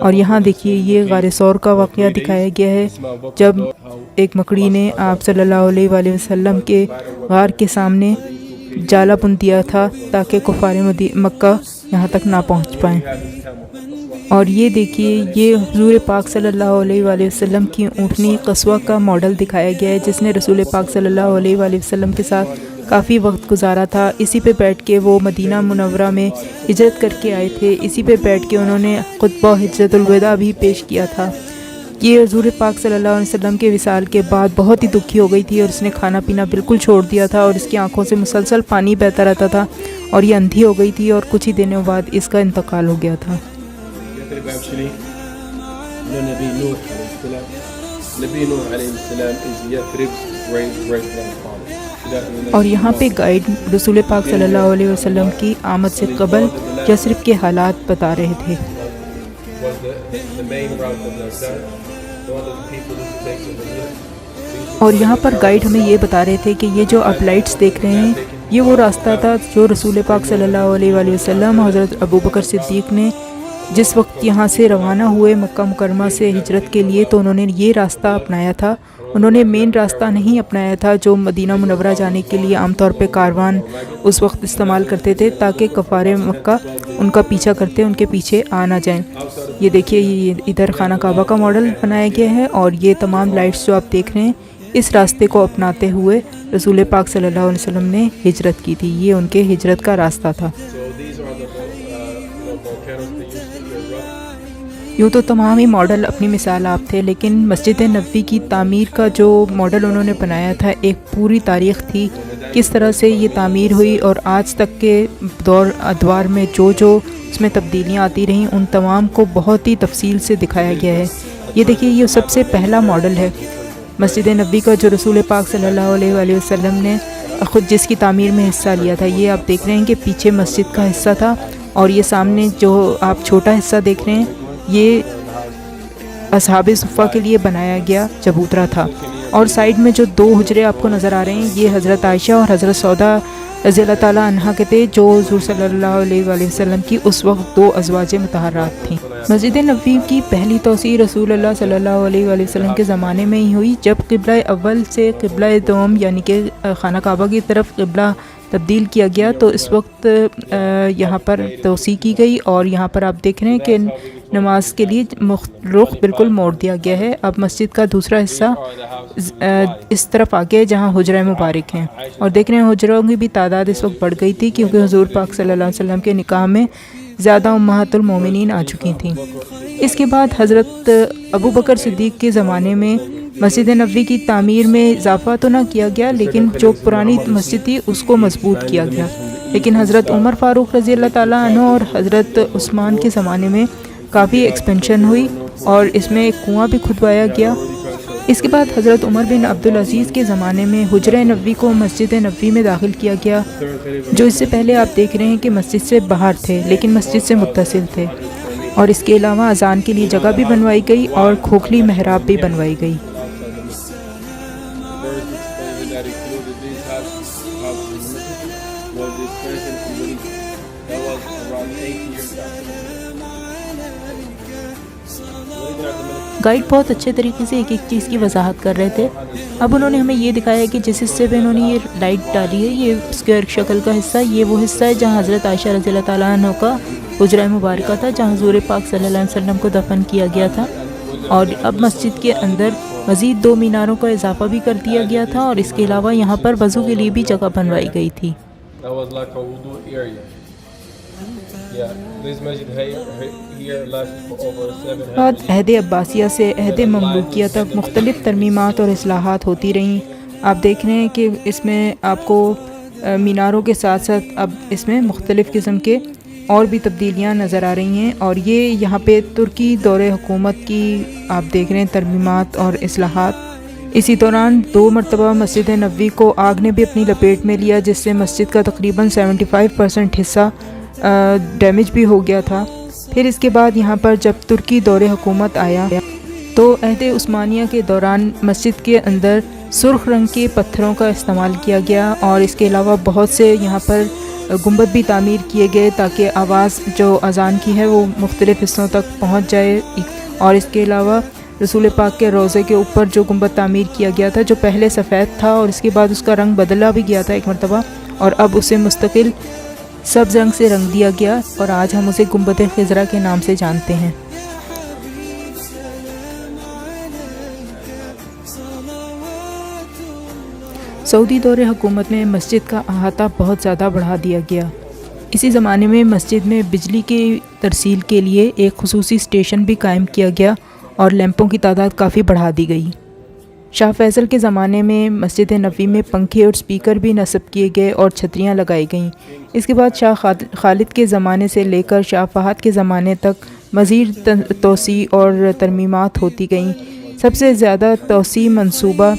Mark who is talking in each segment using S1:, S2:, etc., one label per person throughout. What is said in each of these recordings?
S1: اور یہاں دیکھیے یہ غار ثور کا واقعہ دکھایا گیا ہے، جب ایک مکڑی نے آپ صلی اللہ علیہ وآلہ وسلم کے غار کے سامنے جالا بن دیا تھا تاکہ کفار مکہ یہاں تک نہ پہنچ پائیں۔ اور یہ دیکھیے یہ حضور پاک صلی اللہ علیہ وآلہ وسلم کی اونٹنی قصوہ کا ماڈل دکھایا گیا ہے، جس نے رسول پاک صلی اللہ علیہ وآلہ وسلم کے ساتھ کافی وقت گزارا تھا۔ اسی پہ بیٹھ کے وہ مدینہ منورہ میں ہجرت کر کے آئے تھے، اسی پہ بیٹھ کے انہوں نے خطبہ حجۃ الوداع بھی پیش کیا تھا۔ یہ حضور پاک صلی اللہ علیہ وسلم کے وصال کے بعد بہت ہی دکھی ہو گئی تھی، اور اس نے کھانا پینا بالکل چھوڑ دیا تھا، اور اس کی آنکھوں سے مسلسل پانی بہتا رہتا تھا، اور یہ اندھی ہو گئی تھی، اور کچھ ہی دنوں بعد اس کا انتقال ہو گیا تھا۔ اور یہاں پہ گائیڈ رسول پاک صلی اللہ علیہ وسلم کی آمد سے قبل یثرب کے حالات بتا رہے تھے۔ اور یہاں پر گائیڈ ہمیں یہ بتا رہے تھے کہ یہ جو آپ لائٹس دیکھ رہے ہیں یہ وہ راستہ تھا جو رسول پاک صلی اللہ علیہ وآلہ وسلم حضرت ابوبکر صدیق نے جس وقت یہاں سے روانہ ہوئے مکہ مکرمہ سے ہجرت کے لیے، تو انہوں نے یہ راستہ اپنایا تھا۔ انہوں نے مین راستہ نہیں اپنایا تھا جو مدینہ منورہ جانے کے لیے عام طور پہ کاروان اس وقت استعمال کرتے تھے، تاکہ کفار مکہ ان کا پیچھا کرتے ان کے پیچھے آ نہ جائیں۔ یہ دیکھیے یہ ادھر خانہ کعبہ کا ماڈل بنایا گیا ہے، اور یہ تمام لائٹس جو آپ دیکھ رہے ہیں اس راستے کو اپناتے ہوئے رسول پاک صلی اللہ علیہ وسلم نے ہجرت کی تھی۔ یہ ان کے ہجرت کا راستہ تھا۔ یوں تو تمام ہی ماڈل اپنی مثال آپ تھے، لیکن مسجد نبوی کی تعمیر کا جو ماڈل انہوں نے بنایا تھا ایک پوری تاریخ تھی، کس طرح سے یہ تعمیر ہوئی، اور آج تک کے دور ادوار میں جو اس میں تبدیلیاں آتی رہیں ان تمام کو بہت ہی تفصیل سے دکھایا گیا ہے۔ یہ دیکھیے یہ سب سے پہلا ماڈل ہے مسجد نبوی کا جو رسول پاک صلی اللہ علیہ وآلہ وسلم نے خود جس کی تعمیر میں حصہ لیا تھا۔ یہ آپ دیکھ رہے ہیں کہ پیچھے مسجد کا حصہ تھا، اور یہ سامنے جو آپ چھوٹا حصہ دیکھ رہے ہیں یہ اصحاب صفہ کے لیے بنایا گیا چبوترا تھا۔ اور سائیڈ میں جو دو حجرے آپ کو نظر آ رہے ہیں یہ حضرت عائشہ اور حضرت سودا رضی اللہ تعالیٰ عنہ کے تھے، جو حضور صلی اللہ علیہ وآلہ وسلم کی اس وقت دو ازواج مطہرات تھیں۔ مسجد نبوی کی پہلی توسیع رسول اللہ صلی اللہ علیہ وآلہ وسلم کے زمانے میں ہی ہوئی، جب قبلہ اول سے قبلہ دوم یعنی کہ خانہ کعبہ کی طرف قبلہ تبدیل کیا گیا، تو اس وقت یہاں پر توسیع کی گئی، اور یہاں پر آپ دیکھ رہے ہیں کہ نماز کے لیے رخ بالکل موڑ دیا گیا ہے۔ اب مسجد کا دوسرا حصہ اس طرف آگے جہاں حجرہ مبارک ہیں، اور دیکھ رہے ہیں حجروں کی بھی تعداد اس وقت بڑھ گئی تھی، کیونکہ حضور پاک صلی اللہ علیہ وسلم کے نکاح میں زیادہ امہات المومنین آ چکی تھیں۔ اس کے بعد حضرت ابوبکر صدیق کے زمانے میں مسجد نبوی کی تعمیر میں اضافہ تو نہ کیا گیا، لیکن جو پرانی مسجد تھی اس کو مضبوط کیا گیا۔ لیکن حضرت عمر فاروق رضی اللہ تعالیٰ عنہ اور حضرت عثمان کے زمانے میں کافی ایکسپینشن ہوئی، اور اس میں ایک کنواں بھی کھدوایا گیا۔ اس کے بعد حضرت عمر بن عبدالعزیز کے زمانے میں حجرہ نبوی کو مسجد نبوی میں داخل کیا گیا، جو اس سے پہلے آپ دیکھ رہے ہیں کہ مسجد سے باہر تھے لیکن مسجد سے متصل تھے۔ اور اس کے علاوہ اذان کے لیے جگہ بھی بنوائی گئی اور کھوکھلی محراب بھی بنوائی گئی۔ گائیڈ بہت اچھے طریقے سے ایک ایک چیز کی وضاحت کر رہے تھے۔ اب انہوں نے ہمیں یہ دکھایا کہ جس حصے پہ انہوں نے یہ لائٹ ڈالی ہے یہ اسکوائر شکل کا حصہ، یہ وہ حصہ ہے جہاں حضرت عائشہ رضی اللہ تعالیٰ عنہ کا حجرہ مبارکہ تھا، جہاں حضور پاک صلی اللہ علیہ وسلم کو دفن کیا گیا تھا۔ اور اب مسجد کے اندر مزید 2 میناروں کا اضافہ بھی کر دیا گیا تھا، اور اس کے علاوہ یہاں پر وضو کے لیے بھی جگہ بنوائی گئی تھی۔ بعد عہد عباسیہ سے عہد مملوکیہ تک مختلف ترمیمات اور اصلاحات ہوتی رہیں۔ آپ دیکھ رہے ہیں کہ اس میں آپ کو میناروں کے ساتھ ساتھ اب اس میں مختلف قسم کے اور بھی تبدیلیاں نظر آ رہی ہیں، اور یہ یہاں پہ ترکی دور حکومت کی آپ دیکھ رہے ہیں ترمیمات اور اصلاحات۔ اسی دوران 2 مرتبہ مسجد نبوی کو آگ نے بھی اپنی لپیٹ میں لیا، جس سے مسجد کا تقریباً 75% حصہ ڈیمیج بھی ہو گیا تھا۔ پھر اس کے بعد یہاں پر جب ترکی دور حکومت آیا تو عہد عثمانیہ کے دوران مسجد کے اندر سرخ رنگ کے پتھروں کا استعمال کیا گیا، اور اس کے علاوہ بہت سے یہاں پر گنبد بھی تعمیر کیے گئے تاکہ آواز جو اذان کی ہے وہ مختلف حصوں تک پہنچ جائے. اور اس کے علاوہ رسول پاک کے روضے کے اوپر جو گنبد تعمیر کیا گیا تھا جو پہلے سفید تھا اور اس کے بعد اس کا رنگ بدلا بھی گیا تھا ایک مرتبہ، اور اب اسے مستقل سبز رنگ سے رنگ دیا گیا اور آج ہم اسے گنبد خضرا کے نام سے جانتے ہیں. سعودی دور حکومت میں مسجد کا احاطہ بہت زیادہ بڑھا دیا گیا. اسی زمانے میں مسجد میں بجلی کی ترسیل کے لیے ایک خصوصی اسٹیشن بھی قائم کیا گیا اور لیمپوں کی تعداد کافی بڑھا دی گئی. شاہ فیصل کے زمانے میں مسجد نبوی میں پنکھے اور سپیکر بھی نصب کیے گئے اور چھتریاں لگائی گئیں. اس کے بعد شاہ خالد کے زمانے سے لے کر شاہ فہد کے زمانے تک مزید توسیع اور ترمیمات ہوتی گئیں. سب سے زیادہ توسیع منصوبہ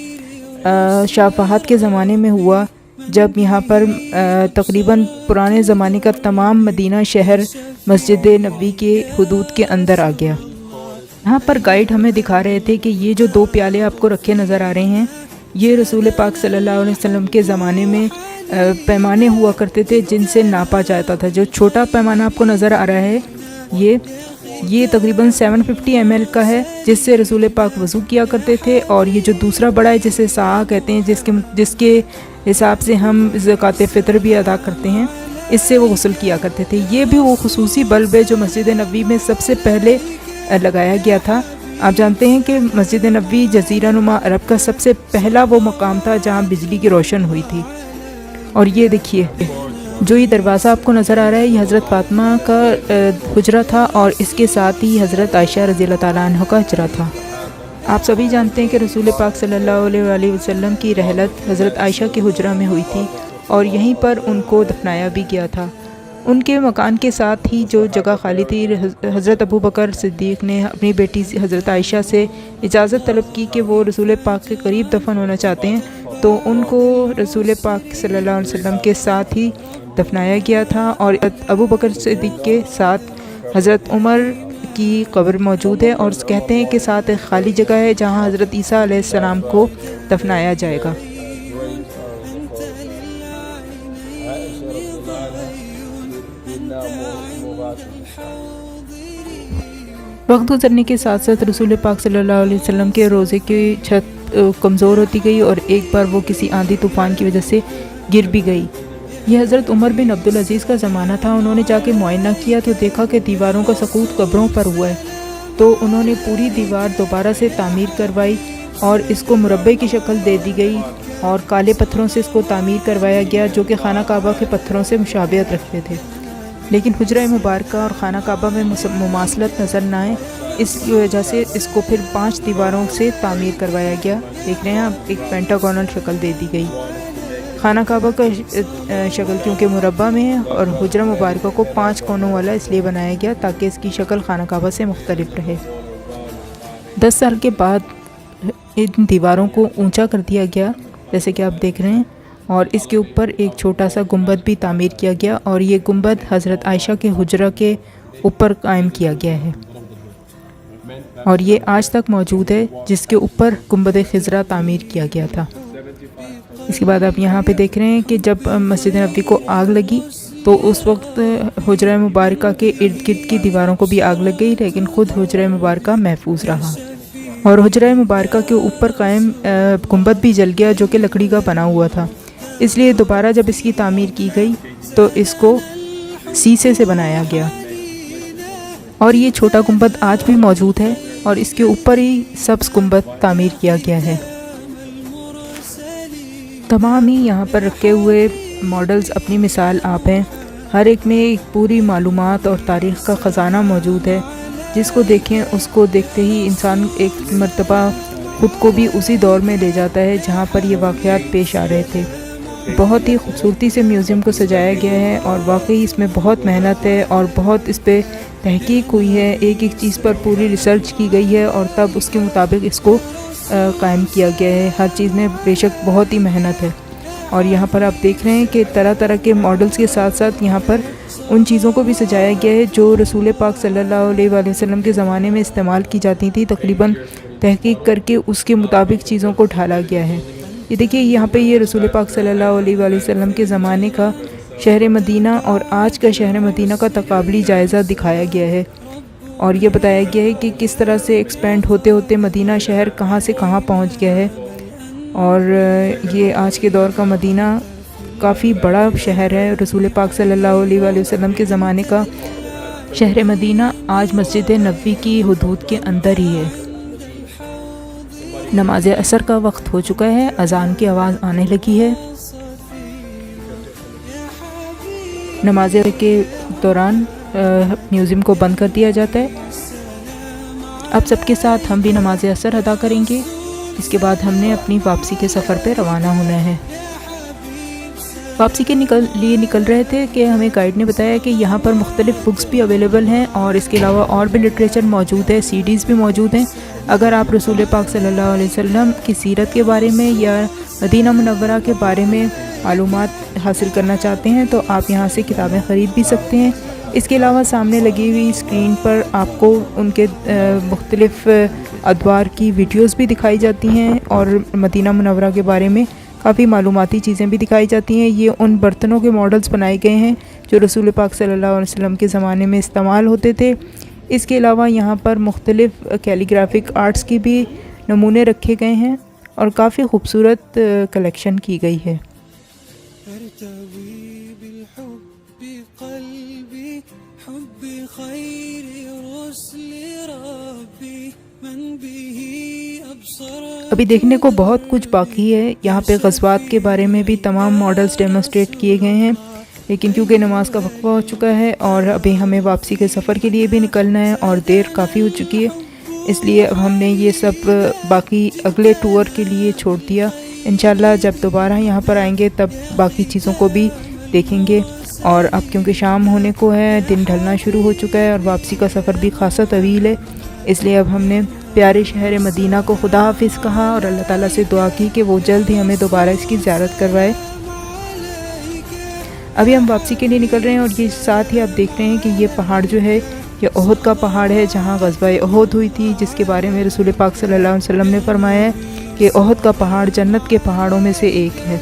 S1: شاہ فہد کے زمانے میں ہوا جب یہاں پر تقریباً پرانے زمانے کا تمام مدینہ شہر مسجد نبوی کے حدود کے اندر آ گیا. یہاں پر گائیڈ ہمیں دکھا رہے تھے کہ یہ جو 2 پیالے آپ کو رکھے نظر آ رہے ہیں یہ رسول پاک صلی اللہ علیہ وسلم کے زمانے میں پیمانے ہوا کرتے تھے جن سے ناپا جاتا تھا. جو چھوٹا پیمانہ آپ کو نظر آ رہا ہے یہ تقریباً 750 ml کا ہے جس سے رسول پاک وضو کیا کرتے تھے، اور یہ جو دوسرا بڑا ہے جسے صاع کہتے ہیں جس کے حساب سے ہم زکوٰۃ فطر بھی ادا کرتے ہیں، اس سے وہ غسل کیا کرتے تھے. یہ بھی وہ خصوصی بلب ہے جو مسجد نبوی میں سب سے پہلے لگایا گیا تھا. آپ جانتے ہیں کہ مسجد نبوی جزیرہ نما عرب کا سب سے پہلا وہ مقام تھا جہاں بجلی کی روشن ہوئی تھی. اور یہ دیکھیے جو یہ دروازہ آپ کو نظر آ رہا ہے یہ حضرت فاطمہ کا حجرہ تھا اور اس کے ساتھ ہی حضرت عائشہ رضی اللہ تعالیٰ عنہ کا حجرہ تھا. آپ سبھی جانتے ہیں کہ رسول پاک صلی اللہ علیہ وآلہ وسلم کی رحلت حضرت عائشہ کے حجرہ میں ہوئی تھی اور یہیں پر ان کو دفنایا بھی گیا تھا. ان کے مکان کے ساتھ ہی جو جگہ خالی تھی حضرت ابو بکر صدیق نے اپنی بیٹی حضرت عائشہ سے اجازت طلب کی کہ وہ رسول پاک کے قریب دفن ہونا چاہتے ہیں، تو ان کو رسول پاک صلی اللہ علیہ وسلم کے ساتھ ہی دفنایا گیا تھا. اور ابو بکر صدیق کے ساتھ حضرت عمر کی قبر موجود ہے اور کہتے ہیں کہ ساتھ ایک خالی جگہ ہے جہاں حضرت عیسیٰ علیہ السلام کو دفنایا جائے گا. وقت گزرنے کے ساتھ ساتھ رسول پاک صلی اللہ علیہ وسلم کے روضے کی چھت کمزور ہوتی گئی اور ایک بار وہ کسی آندھی طوفان کی وجہ سے گر بھی گئی. یہ حضرت عمر بن عبدالعزیز کا زمانہ تھا. انہوں نے جا کے معائنہ کیا تو دیکھا کہ دیواروں کا سقوط قبروں پر ہوا ہے، تو انہوں نے پوری دیوار دوبارہ سے تعمیر کروائی اور اس کو مربع کی شکل دے دی گئی اور کالے پتھروں سے اس کو تعمیر کروایا گیا جو کہ خانہ کعبہ کے پتھروں سے مشابہت رکھتے تھے. لیکن حجرہ مبارکہ اور خانہ کعبہ میں مماثلت نظر نہ آئے، اس کی وجہ سے اس کو پھر 5 دیواروں سے تعمیر کروایا گیا. دیکھ رہے ہیں آپ، ایک پینٹاگونل شکل دے دی گئی. خانہ کعبہ کا شکل کیونکہ مربع میں ہے اور حجرہ مبارکہ کو 5 کونوں والا اس لیے بنایا گیا تاکہ اس کی شکل خانہ کعبہ سے مختلف رہے. 10 سال کے بعد ان دیواروں کو اونچا کر دیا گیا جیسے کہ آپ دیکھ رہے ہیں، اور اس کے اوپر ایک چھوٹا سا گنبد بھی تعمیر کیا گیا اور یہ گنبد حضرت عائشہ کے حجرہ کے اوپر قائم کیا گیا ہے اور یہ آج تک موجود ہے جس کے اوپر گنبد خضرا تعمیر کیا گیا تھا. اس کے بعد آپ یہاں پہ دیکھ رہے ہیں کہ جب مسجد نبوی کو آگ لگی تو اس وقت حجرہ مبارکہ کے ارد گرد کی دیواروں کو بھی آگ لگ گئی، لیکن خود حجرہ مبارکہ محفوظ رہا. اور حجرہ مبارکہ کے اوپر قائم گنبد بھی جل گیا جو کہ لکڑی کا بنا ہوا تھا، اس لیے دوبارہ جب اس کی تعمیر کی گئی تو اس کو سیسے سے بنایا گیا. اور یہ چھوٹا گنبد آج بھی موجود ہے اور اس کے اوپر ہی سبز گنبد تعمیر کیا گیا ہے. تمام ہی یہاں پر رکھے ہوئے ماڈلز اپنی مثال آپ ہیں. ہر ایک میں ایک پوری معلومات اور تاریخ کا خزانہ موجود ہے. جس کو دیکھیں اس کو دیکھتے ہی انسان ایک مرتبہ خود کو بھی اسی دور میں لے جاتا ہے جہاں پر یہ واقعات پیش آ رہے تھے. بہت ہی خوبصورتی سے میوزیم کو سجایا گیا ہے اور واقعی اس میں بہت محنت ہے اور بہت اس پہ تحقیق ہوئی ہے. ایک ایک چیز پر پوری ریسرچ کی گئی ہے اور تب اس کے مطابق اس کو قائم کیا گیا ہے. ہر چیز میں بے شک بہت ہی محنت ہے. اور یہاں پر آپ دیکھ رہے ہیں کہ طرح طرح کے ماڈلز کے ساتھ ساتھ یہاں پر ان چیزوں کو بھی سجایا گیا ہے جو رسول پاک صلی اللہ علیہ وآلہ وسلم کے زمانے میں استعمال کی جاتی تھی. تقریباً تحقیق کر کے اس کے مطابق چیزوں کو ڈھالا گیا ہے. یہ دیکھیے یہاں پہ یہ رسول پاک صلی اللہ علیہ وآلہ وسلم کے زمانے کا شہر مدینہ اور آج کا شہر مدینہ کا تقابلی جائزہ دکھایا گیا ہے، اور یہ بتایا گیا ہے کہ کس طرح سے ایکسپینڈ ہوتے ہوتے مدینہ شہر کہاں سے کہاں پہنچ گیا ہے۔ اور یہ آج کے دور کا مدینہ کافی بڑا شہر ہے۔ رسول پاک صلی اللہ علیہ وآلہ وسلم کے زمانے کا شہر مدینہ آج مسجد نبوی کی حدود کے اندر ہی ہے۔ نماز عصر کا وقت ہو چکا ہے، اذان کی آواز آنے لگی ہے۔ نماز کے دوران میوزیم کو بند کر دیا جاتا ہے۔ اب سب کے ساتھ ہم بھی نماز عصر ادا کریں گے، اس کے بعد ہم نے اپنی واپسی کے سفر پہ روانہ ہونا ہے۔ واپسی کے لیے نکل رہے تھے کہ ہمیں گائیڈ نے بتایا کہ یہاں پر مختلف بکس بھی اویلیبل ہیں، اور اس کے علاوہ اور بھی لٹریچر موجود ہے، سی ڈیز بھی موجود ہیں۔ اگر آپ رسول پاک صلی اللہ علیہ وسلم کی سیرت کے بارے میں یا مدینہ منورہ کے بارے میں معلومات حاصل کرنا چاہتے ہیں تو آپ یہاں سے کتابیں خرید بھی سکتے ہیں۔ اس کے علاوہ سامنے لگی ہوئی اسکرین پر آپ کو ان کے مختلف ادوار کی ویڈیوز بھی دکھائی جاتی ہیں، اور مدینہ منورہ کے بارے میں کافی معلوماتی چیزیں بھی دکھائی جاتی ہیں۔ یہ ان برتنوں کے ماڈلز بنائے گئے ہیں جو رسول پاک صلی اللہ علیہ وسلم کے زمانے میں استعمال ہوتے تھے۔ اس کے علاوہ یہاں پر مختلف کیلیگرافک آرٹس کی بھی نمونے رکھے گئے ہیں، اور کافی خوبصورت کلیکشن کی گئی ہے۔ ابھی دیکھنے کو بہت کچھ باقی ہے۔ یہاں پہ غزوات کے بارے میں بھی تمام ماڈلز ڈیمونسٹریٹ کیے گئے ہیں، لیکن کیونکہ نماز کا وقفہ ہو چکا ہے اور ابھی ہمیں واپسی کے سفر کے لیے بھی نکلنا ہے اور دیر کافی ہو چکی ہے، اس لیے اب ہم نے یہ سب باقی اگلے ٹور کے لیے چھوڑ دیا۔ انشاءاللہ جب دوبارہ یہاں پر آئیں گے تب باقی چیزوں کو بھی دیکھیں گے۔ اور اب کیونکہ شام ہونے کو ہے، دن ڈھلنا شروع ہو چکا ہے، اور واپسی کا سفر بھی خاصا طویل ہے، اس لیے اب ہم نے پیارے شہر مدینہ کو خدا حافظ کہا اور اللہ تعالیٰ سے دعا کی کہ وہ جلد ہی ہمیں دوبارہ اس کی زیارت کروائے۔ ابھی ہم واپسی کے لیے نکل رہے ہیں، اور یہ ساتھ ہی آپ دیکھ رہے ہیں کہ یہ پہاڑ جو ہے یہ احد کا پہاڑ ہے، جہاں غزوہ احد ہوئی تھی، جس کے بارے میں رسول پاک صلی اللہ علیہ وسلم نے فرمایا ہے کہ احد کا پہاڑ جنت کے پہاڑوں میں سے ایک ہے۔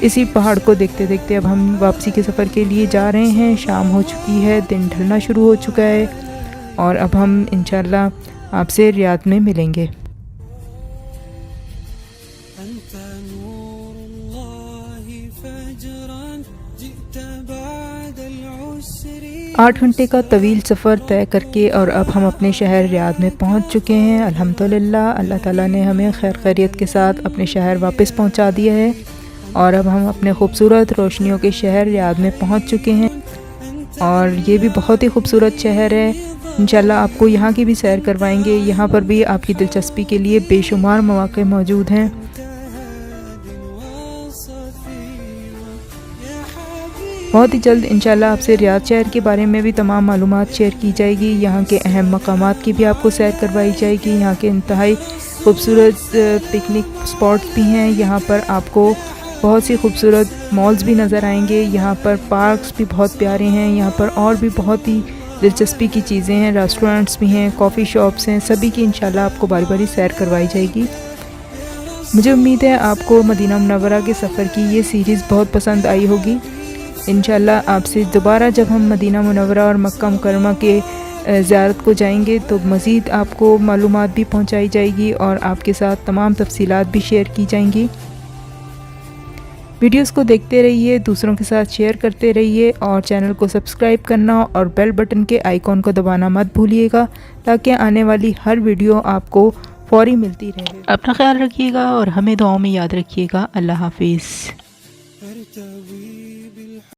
S1: اسی پہاڑ کو دیکھتے دیکھتے اب ہم واپسی کے سفر کے لیے جا رہے ہیں۔ شام ہو چکی ہے، دن ڈھلنا شروع ہو چکا ہے، اور اب ہم انشاءاللہ آپ سے ریاض میں ملیں گے۔ 8 گھنٹے کا طویل سفر طے کر کے اور اب ہم اپنے شہر ریاض میں پہنچ چکے ہیں۔ الحمدللہ اللہ تعالیٰ نے ہمیں خیر خیریت کے ساتھ اپنے شہر واپس پہنچا دیا ہے، اور اب ہم اپنے خوبصورت روشنیوں کے شہر ریاض میں پہنچ چکے ہیں، اور یہ بھی بہت ہی خوبصورت شہر ہے۔ انشاءاللہ آپ کو یہاں کی بھی سیر کروائیں گے۔ یہاں پر بھی آپ کی دلچسپی کے لیے بے شمار مواقع موجود ہیں۔ بہت ہی جلد انشاءاللہ آپ سے ریاض شہر کے بارے میں بھی تمام معلومات شیئر کی جائے گی۔ یہاں کے اہم مقامات کی بھی آپ کو سیر کروائی جائے گی۔ یہاں کے انتہائی خوبصورت پکنک سپاٹس بھی ہیں۔ یہاں پر آپ کو بہت سی خوبصورت مالز بھی نظر آئیں گے۔ یہاں پر پارکس بھی بہت پیارے ہیں۔ یہاں پر اور بھی بہت ہی دلچسپی کی چیزیں ہیں، ریسٹورنٹس بھی ہیں، کافی شاپس ہیں، سبھی کی انشاءاللہ آپ کو باری باری سیر کروائی جائے گی۔ مجھے امید ہے آپ کو مدینہ منورہ کے سفر کی یہ سیریز بہت پسند آئی ہوگی۔ انشاءاللہ آپ سے دوبارہ جب ہم مدینہ منورہ اور مکہ مکرمہ کے زیارت کو جائیں گے تو مزید آپ کو معلومات بھی پہنچائی جائے گی اور آپ کے ساتھ تمام تفصیلات بھی شیئر کی جائیں گی۔ ویڈیوز کو دیکھتے رہیے، دوسروں کے ساتھ شیئر کرتے رہیے، اور چینل کو سبسکرائب کرنا اور بیل بٹن کے آئیکن کو دبانا مت بھولیے گا تاکہ آنے والی ہر ویڈیو آپ کو فوری ملتی رہے۔ اپنا خیال رکھیے گا اور ہمیں دعاؤں میں یاد رکھیے گا۔ اللہ حافظ۔